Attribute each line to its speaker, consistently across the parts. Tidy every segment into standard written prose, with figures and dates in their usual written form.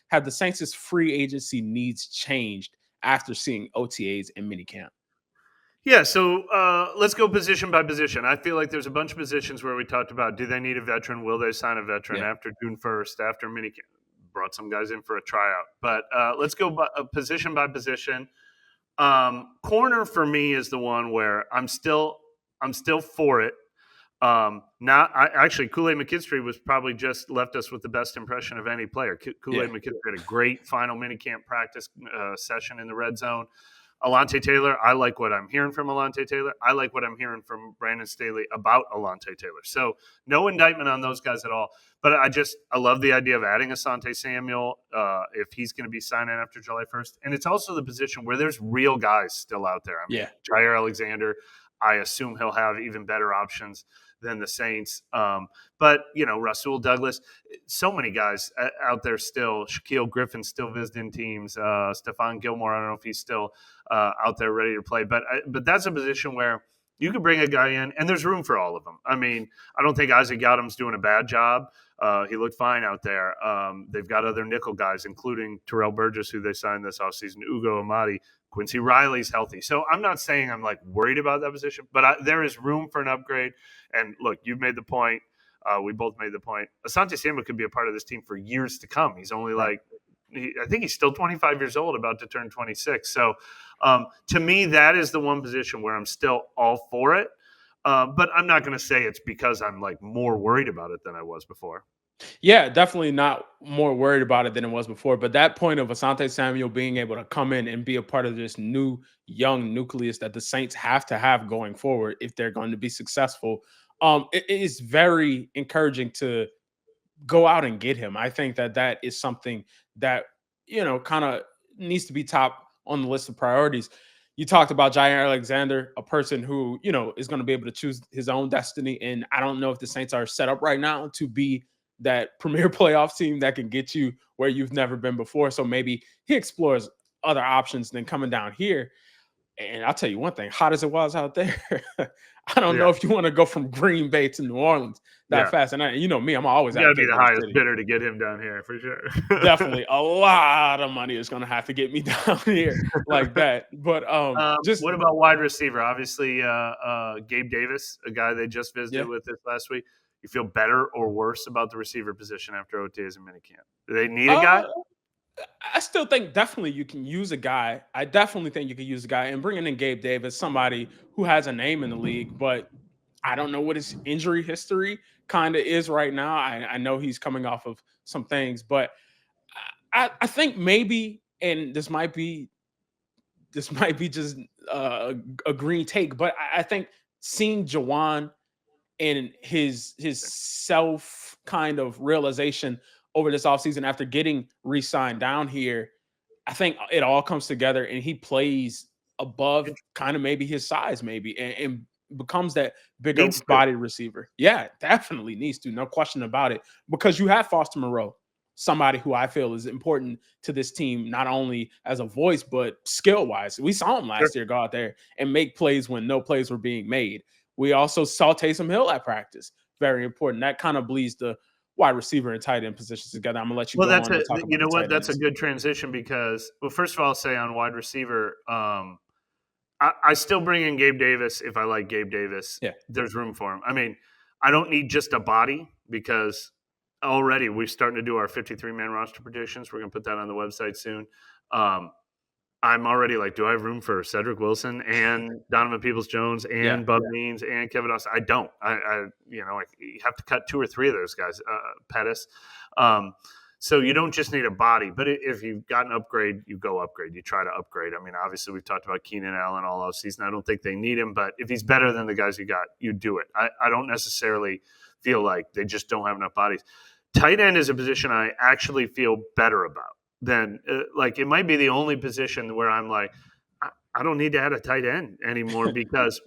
Speaker 1: have the Saints' free agency needs changed after seeing OTAs and minicamp?
Speaker 2: Yeah, so let's go position by position. I feel like there's a bunch of positions where we talked about, do they need a veteran? Will they sign a veteran
Speaker 1: Yeah.
Speaker 2: after June 1st, after minicamp? Brought some guys in for a tryout. But let's go position by position. Corner for me is the one where I'm still for it. Actually, Kool-Aid McKinstry was probably just left us with the best impression of any player. Kool-Aid
Speaker 1: Yeah.
Speaker 2: McKinstry had a great final minicamp practice session in the red zone. Alontae Taylor, I like what I'm hearing from Alontae Taylor. I like what I'm hearing from Brandon Staley about Alontae Taylor. So no indictment on those guys at all. But I love the idea of adding Asante Samuel if he's going to be signing after July 1st. And it's also the position where there's real guys still out there. I mean,
Speaker 1: Yeah.
Speaker 2: Jair Alexander, I assume he'll have even better options than the Saints. But, Rasul Douglas, so many guys out there still. Shaquille Griffin still visiting teams. Stephon Gilmore, I don't know if he's still out there ready to play. But that's a position where you could bring a guy in, and there's room for all of them. I mean, I don't think Isaac Yadam's doing a bad job. He looked fine out there. They've got other nickel guys, including Terrell Burgess, who they signed this offseason, Ugo Amadi, Quincy Riley's healthy. So I'm not saying I'm worried about that position, but there is room for an upgrade. And look, you've made the point. We both made the point. Asante Samuel could be a part of this team for years to come. He's only I think he's still 25 years old, about to turn 26. So to me, that is the one position where I'm still all for it. But I'm not going to say it's because I'm more worried about it than I was before.
Speaker 1: Yeah, definitely not more worried about it than it was before. But that point of Asante Samuel being able to come in and be a part of this new young nucleus that the Saints have to have going forward if they're going to be successful, it is very encouraging to go out and get him. I think that is something that kind of needs to be top on the list of priorities. You talked about Jair Alexander, a person who is going to be able to choose his own destiny, and I don't know if the Saints are set up right now to be that premier playoff team that can get you where you've never been before. So maybe he explores other options than coming down here. And I'll tell you one thing, hot as it was out there, I don't know if you want to go from Green Bay to New Orleans that fast. And me, I'm always
Speaker 2: got to be the highest bidder to get him down here for sure.
Speaker 1: Definitely a lot of money is going to have to get me down here like that. But
Speaker 2: what about wide receiver? Obviously, Gabe Davis, a guy they just visited with this last week. You feel better or worse about the receiver position after OTAs and minicamp? Do they need a guy?
Speaker 1: I still think definitely you can use a guy. I definitely think you can use a guy, and bringing in Gabe Davis, somebody who has a name in the league, but I don't know what his injury history kind of is right now. I know he's coming off of some things, but I think maybe, and this might be just a green take, but I think seeing Jawan and his self kind of realization over this offseason after getting re-signed down here, I think it all comes together and he plays above kind of maybe his size and becomes that bigger body receiver. Yeah, definitely needs to, no question about it, because you have Foster Moreau, somebody who I feel is important to this team, not only as a voice, but skill-wise. We saw him last year go out there and make plays when no plays were being made. We also saw Taysom Hill at practice. Very important. That kind of bleeds the wide receiver and tight end positions together. I'm going to let you go on and talk about
Speaker 2: you know what? That's
Speaker 1: ends.
Speaker 2: a good transition because, well, first of all, I'll say on wide receiver, I still bring in Gabe Davis if I like Gabe Davis.
Speaker 1: Yeah.
Speaker 2: There's room for him. I mean, I don't need just a body because already we're starting to do our 53-man roster predictions. We're going to put that on the website soon. I'm already do I have room for Cedric Wilson and Donovan Peoples-Jones and Bub Means and Kevin Austin? I don't. You have to cut 2 or 3 of those guys. Pettis. So you don't just need a body, but if you've got an upgrade, you go upgrade. You try to upgrade. I mean, obviously we've talked about Keenan Allen all offseason. I don't think they need him, but if he's better than the guys you got, you do it. I don't necessarily feel like they just don't have enough bodies. Tight end is a position I actually feel better about. Then it might be the only position where I'm I don't need to add a tight end anymore because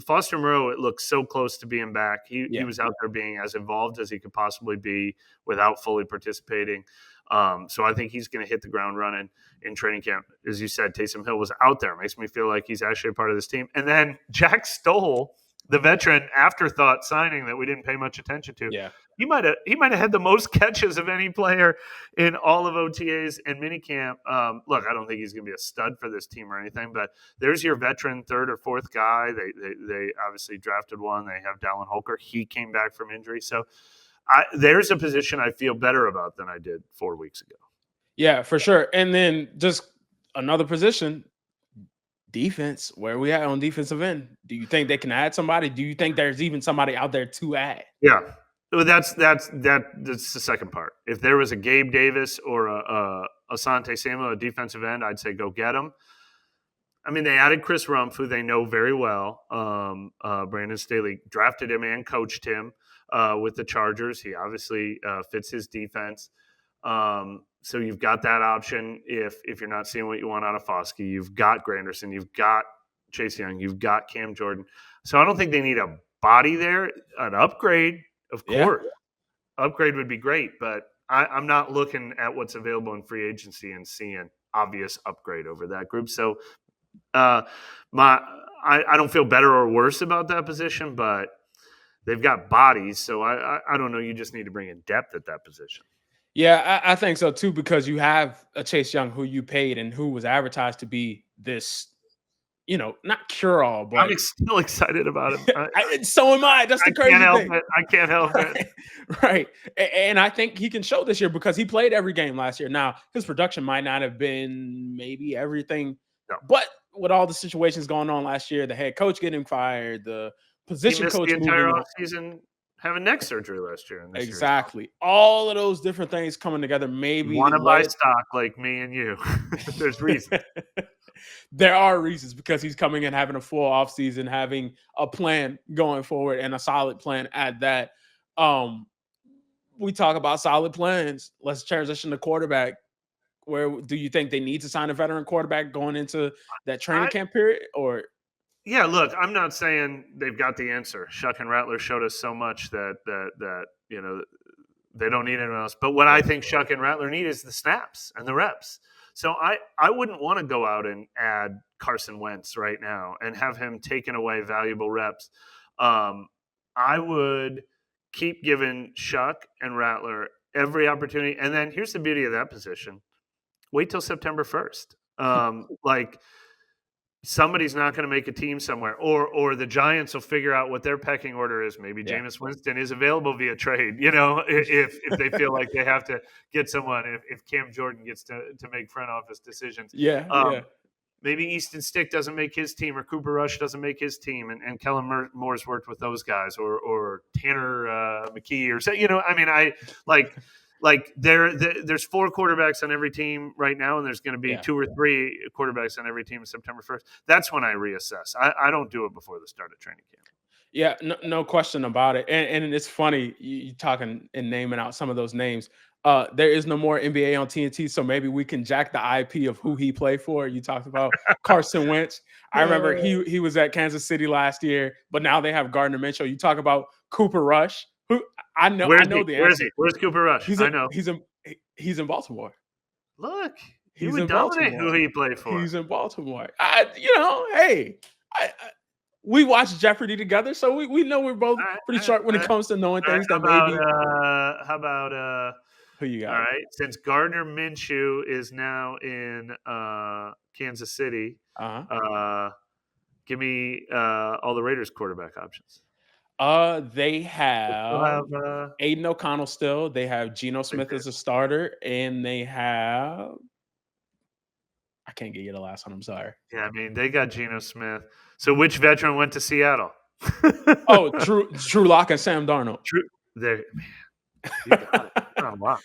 Speaker 2: Foster Moreau, it looks so close to being back. He was out there being as involved as he could possibly be without fully participating. So I think he's going to hit the ground running in training camp. As you said, Taysom Hill was out there. Makes me feel like he's actually a part of this team. And then Jack Stoll, the veteran afterthought signing that we didn't pay much attention to.
Speaker 1: Yeah.
Speaker 2: He might have had the most catches of any player in all of OTAs and minicamp. Look, I don't think he's going to be a stud for this team or anything, but there's your veteran third or fourth guy. They obviously drafted one. They have Dallin Holker. He came back from injury, so there's a position I feel better about than I did 4 weeks ago.
Speaker 1: Yeah, for sure. And then just another position, defense. Where are we at on defensive end? Do you think they can add somebody? Do you think there's even somebody out there to add?
Speaker 2: Yeah. Well, that's the second part. If there was a Gabe Davis or a Asante Samuel, a defensive end, I'd say go get him. I mean, they added Chris Rumpf, who they know very well. Brandon Staley drafted him and coached him with the Chargers. He obviously fits his defense. So you've got that option if you're not seeing what you want out of Foskey. You've got Granderson. You've got Chase Young. You've got Cam Jordan. So I don't think they need a body there. An upgrade, of course. Upgrade would be great, but I'm not looking at what's available in free agency and seeing obvious upgrade over that group. So I don't feel better or worse about that position, but they've got bodies. So I don't know. You just need to bring in depth at that position.
Speaker 1: Yeah, I think so too, because you have a Chase Young who you paid and who was advertised to be this, not cure all, but
Speaker 2: I'm still excited about him.
Speaker 1: So am I. That's the crazy thing.
Speaker 2: I can't help it.
Speaker 1: Right. And I think he can show this year because he played every game last year. Now, his production might not have been maybe everything, but with all the situations going on last year, the head coach getting fired, the position coach
Speaker 2: the entire
Speaker 1: moving
Speaker 2: offseason having neck surgery last year.
Speaker 1: Exactly. All of those different things coming together. Maybe
Speaker 2: want to buy stock like me and you. There's reasons.
Speaker 1: There are reasons because he's coming in having a full offseason, having a plan going forward and a solid plan at that. We talk about solid plans. Let's transition to quarterback. Where do you think they need to sign a veteran quarterback going into that training camp period? Or
Speaker 2: yeah, look, I'm not saying they've got the answer. Shuck and Rattler showed us so much that they don't need anyone else. But what I think Shuck and Rattler need is the snaps and the reps. So I wouldn't want to go out and add Carson Wentz right now and have him taking away valuable reps. I would keep giving Shuck and Rattler every opportunity. And then here's the beauty of that position. Wait till September 1st. Somebody's not going to make a team somewhere, or the Giants will figure out what their pecking order is. Maybe Jameis Winston is available via trade, if they feel like they have to get someone, if Cam Jordan gets to make front office decisions. Maybe Easton Stick doesn't make his team, or Cooper Rush doesn't make his team, and Kellen Moore's worked with those guys, or Tanner McKee, or so. There's 4 quarterbacks on every team right now, and there's going to be 2 or 3 quarterbacks on every team September 1st. That's when I reassess. I don't do it before the start of training camp.
Speaker 1: Yeah, no question about it. And it's funny you talking and naming out some of those names. There is no more NBA on TNT, so maybe we can jack the IP of who he played for. You talked about Carson Wentz. I remember he was at Kansas City last year, but now they have Gardner Minshew. You talk about Cooper Rush, who I know the answer.
Speaker 2: Where is he? Where's Cooper Rush? I know.
Speaker 1: He's in Baltimore.
Speaker 2: Look, he would dominate who he played for.
Speaker 1: He's in Baltimore. We watched Jeopardy together, so we know we're both pretty sharp when it comes to knowing things that maybe.
Speaker 2: How about
Speaker 1: who you got?
Speaker 2: All right, since Gardner Minshew is now in Kansas City, give me all the Raiders quarterback options.
Speaker 1: They have Aiden O'Connell still. They have Geno Smith as a starter, and they have. I can't get you the last one. I'm sorry.
Speaker 2: Yeah, I mean they got Geno Smith. So which veteran went to Seattle?
Speaker 1: Drew Lock and Sam Darnold.
Speaker 2: Man, you got it. Wow.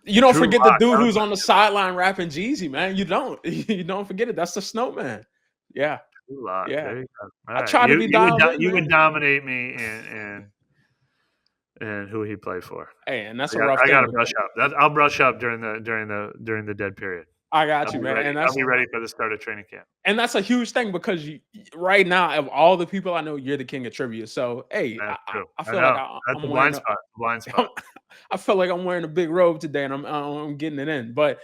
Speaker 1: You don't forget the dude who's on the sideline rapping Jeezy, man. You don't forget it. That's the Snowman. Yeah. Yeah. I try to be dialed in.
Speaker 2: You would dominate me and who he played for.
Speaker 1: Hey, and that's a rough thing.
Speaker 2: I got to brush up. I'll brush up during the dead period.
Speaker 1: I got you, man. And
Speaker 2: I'll be ready for the start of training camp.
Speaker 1: And that's a huge thing because right now, of all the people I know, you're the king of trivia. So, hey, I feel like
Speaker 2: I'm wearing blind spot.
Speaker 1: I feel like I'm wearing a big robe today, and I'm getting it in. But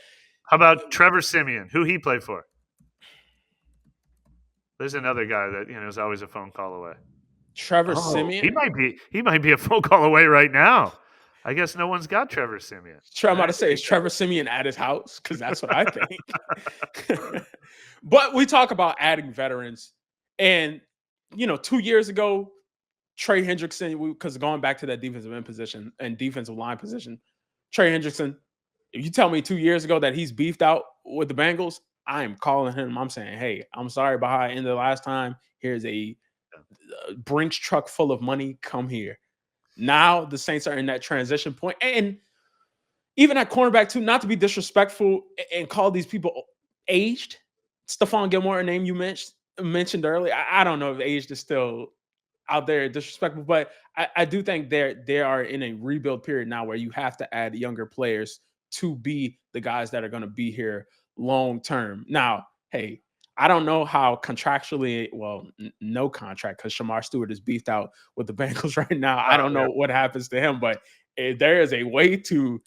Speaker 2: how about Trevor Siemian? Who he played for? There's another guy that is always a phone call away.
Speaker 1: Trevor
Speaker 2: Oh, he
Speaker 1: Siemian.
Speaker 2: might be a phone call away right now. I guess no one's got Trevor Siemian.
Speaker 1: I'm about to
Speaker 2: There
Speaker 1: say,
Speaker 2: you
Speaker 1: is
Speaker 2: go.
Speaker 1: Trevor Siemian at his house? Because that's what I think. But we talk about adding veterans. And, 2 years ago, Trey Hendrickson, because going back to that defensive end position and defensive line position, Trey Hendrickson, if you tell me 2 years ago that he's beefed out with the Bengals, I am calling him. I'm saying, hey, I'm sorry about how I ended the last time. Here's a Brinks truck full of money. Come here. Now the Saints are in that transition point. And even at cornerback, too, not to be disrespectful and call these people aged. Stephon Gilmore, a name you mentioned earlier. I don't know if aged is still out there disrespectful, but I do think they are in a rebuild period now where you have to add younger players to be the guys that are going to be here long term. Now, hey, I don't know how contractually, well, no contract because Shamar Stewart is beefed out with the Bengals right now. I
Speaker 2: Oh,
Speaker 1: don't
Speaker 2: yeah.
Speaker 1: know what happens to him, but if there is a way to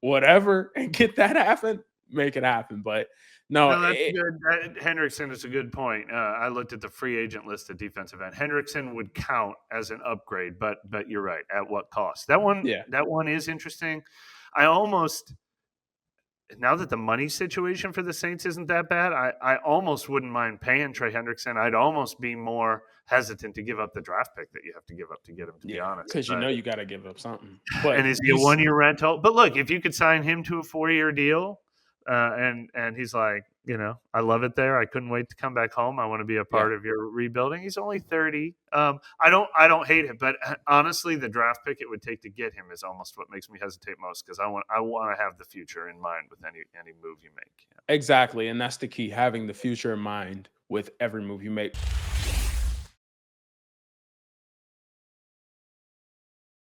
Speaker 1: whatever and get that happen, make it happen. But no,
Speaker 2: No, that's good. Hendrickson is a good point. I looked at the free agent list of defensive end. Hendrickson would count as an upgrade, but you're right. At what cost?
Speaker 1: yeah,
Speaker 2: That one is interesting. I almost now that the money situation for the Saints isn't that bad, I almost wouldn't mind paying Trey Hendrickson. I'd almost be more hesitant to give up the draft pick that you have to give up to get him, to be
Speaker 1: yeah,
Speaker 2: honest.
Speaker 1: because
Speaker 2: But
Speaker 1: you got to give up something.
Speaker 2: and
Speaker 1: But
Speaker 2: is he a 1-year rental? But look, if you could sign him to a 4-year deal, and he's like, I love it there. I couldn't wait to come back home. I want to be a
Speaker 1: yeah,
Speaker 2: part of your rebuilding. He's only 30. I don't hate it, but honestly, the draft pick it would take to get him is almost what makes me hesitate most because I want to have the future in mind with any move you make.
Speaker 1: exactly, and that's the key: having the future in mind with every move you make.